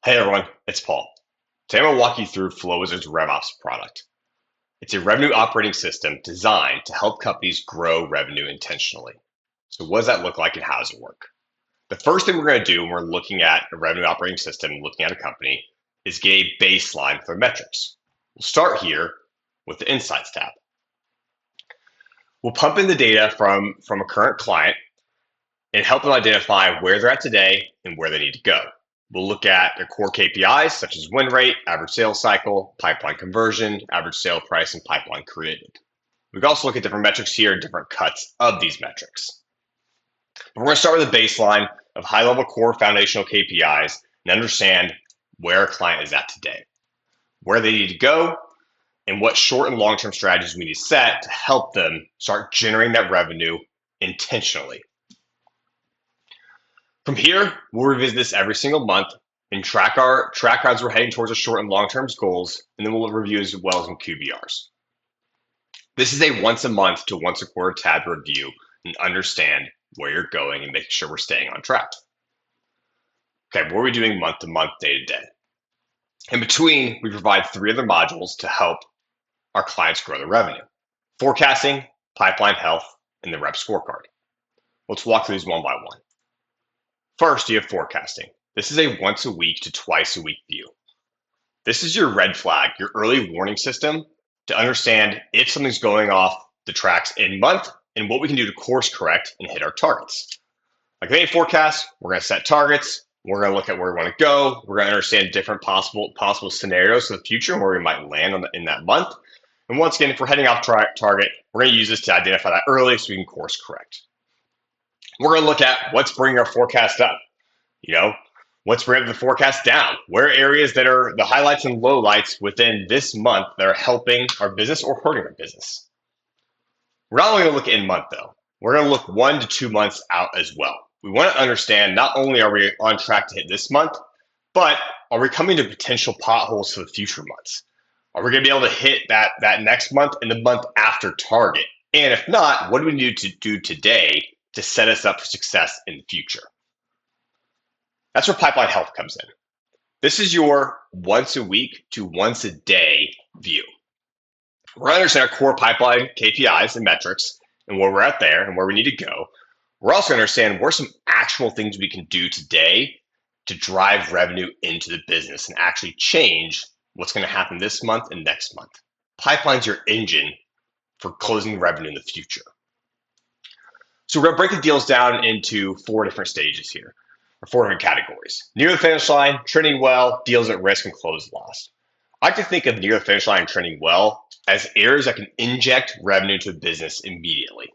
Hey everyone, it's Paul. Today I'm going to walk you through FlowWizard's RevOps product. It's a revenue operating system designed to help companies grow revenue intentionally. So what does that look like and how does it work? The first thing we're going to do when we're looking at a revenue operating system, looking at a company, is get a baseline for metrics. We'll start here with the Insights tab. We'll pump in the data from a current client and help them identify where they're at today and where they need to go. We'll look at their core KPIs such as win rate, average sales cycle, pipeline conversion, average sale price, and pipeline created. We can also look at different metrics here, different cuts of these metrics. But we're going to start with a baseline of high-level core foundational KPIs and understand where a client is at today, where they need to go, and what short and long-term strategies we need to set to help them start generating that revenue intentionally. From here, we'll revisit this every single month and track as we're heading towards our short and long-term goals, and then we'll review as well as in QBRs. This is a once a month to once a quarter tab review and understand where you're going and making sure we're staying on track. Okay, what are we doing month to month, day to day? In between, we provide 3 other modules to help our clients grow their revenue: forecasting, pipeline health, and the rep scorecard. Let's walk through these one by one. First, you have forecasting. This is a once a week to twice a week view. This is your red flag, your early warning system to understand if something's going off the tracks in month and what we can do to course correct and hit our targets. Like any forecast, we're going to set targets. We're going to look at where we want to go. We're going to understand different possible scenarios for the future and where we might land in that month. And once again, if we're heading off target, we're going to use this to identify that early so we can course correct. We're going to look at what's bringing our forecast up. What's bringing the forecast down? Where are areas that are the highlights and lowlights within this month that are helping our business or hurting our business? We're not only going to look in month though. We're going to look 1 to 2 months out as well. We want to understand not only are we on track to hit this month, but are we coming to potential potholes for the future months? Are we going to be able to hit that next month and the month after target? And if not, what do we need to do today to set us up for success in the future? That's where pipeline health comes in. This is your once a week to once a day view. We're going to understand our core pipeline KPIs and metrics and where we're at there and where we need to go. We're also going to understand what are some actual things we can do today to drive revenue into the business and actually change what's going to happen this month and next month. Pipeline's your engine for closing revenue in the future. So we're going to break the deals down into 4 different stages here, or 4 different categories: near the finish line, trending well, deals at risk, and close loss. I like to think of near the finish line and trending well as areas that can inject revenue into a business immediately.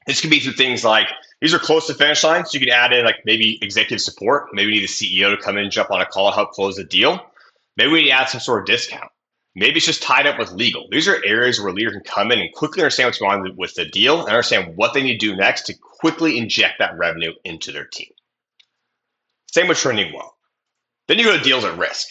This could be through things like, these are close to finish line, so you could add in like maybe executive support. Maybe we need the CEO to come in and jump on a call, help close the deal. Maybe we need to add some sort of discount. Maybe it's just tied up with legal. These are areas where a leader can come in and quickly understand what's going on with the deal and understand what they need to do next to quickly inject that revenue into their team. Same with trending well. Then you go to deals at risk.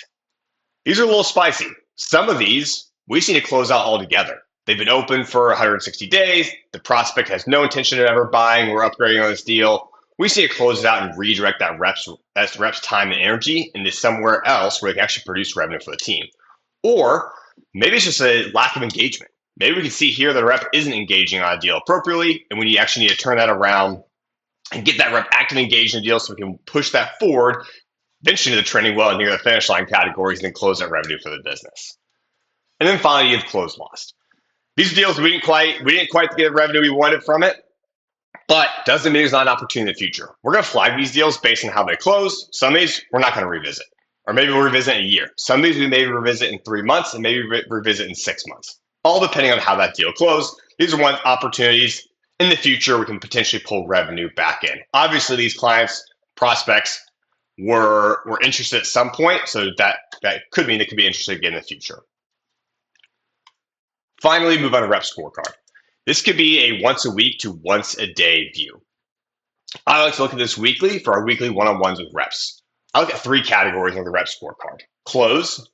These are a little spicy. Some of these we just need to close out altogether. They've been open for 160 days. The prospect has no intention of ever buying or upgrading on this deal. We just need to close it out and redirect that rep's time and energy into somewhere else where they can actually produce revenue for the team. Or maybe it's just a lack of engagement. Maybe we can see here the rep isn't engaging on a deal appropriately, and we actually need to turn that around and get that rep actively engaged in the deal so we can push that forward, eventually to the trending well and near the finish line categories, and then close that revenue for the business. And then finally, you have close lost. These deals we didn't quite get the revenue we wanted from it, but doesn't mean there's not an opportunity in the future. We're going to flag these deals based on how they close. Some of these we're not going to revisit, or maybe we'll revisit in a year. Some of these we may revisit in 3 months, and maybe revisit in 6 months. All depending on how that deal closed. These are opportunities in the future we can potentially pull revenue back in. Obviously, these clients, prospects were interested at some point, so that could mean they could be interested again in the future. Finally, move on to rep scorecard. This could be a once a week to once a day view. I like to look at this weekly for our weekly one-on-ones with reps. I look at 3 categories on the rep scorecard: close,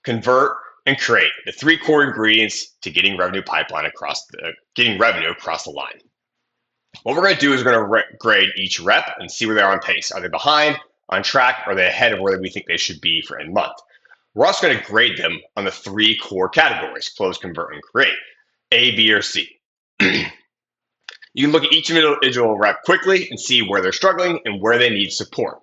convert, and create. The 3 core ingredients to getting revenue across the line. What we're going to do is we're going to grade each rep and see where they are on pace. Are they behind? on track? Are they ahead of where we think they should be for end month? We're also going to grade them on the 3 core categories: close, convert, and create. A, B, or C. You can look at each individual rep quickly and see where they're struggling and where they need support.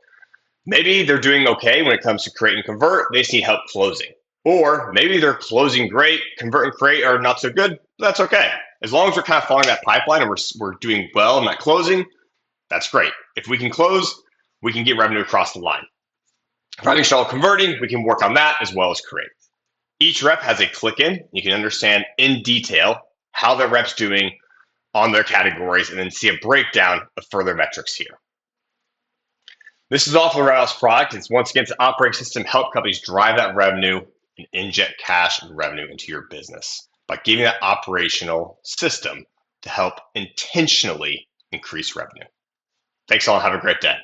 Maybe they're doing okay when it comes to create and convert. They just need help closing. Or maybe they're closing great, convert and create are not so good. That's okay. As long as we're kind of following that pipeline and we're doing well in that closing, that's great. If we can close, we can get revenue across the line. If having trouble converting, we can work on that as well as create. Each rep has a click in. You can understand in detail how the rep's doing on their categories and then see a breakdown of further metrics here. This is all for the RevOps product. It's once again, it's an operating system to help companies drive that revenue and inject cash and revenue into your business by giving that operational system to help intentionally increase revenue. Thanks all. Have a great day.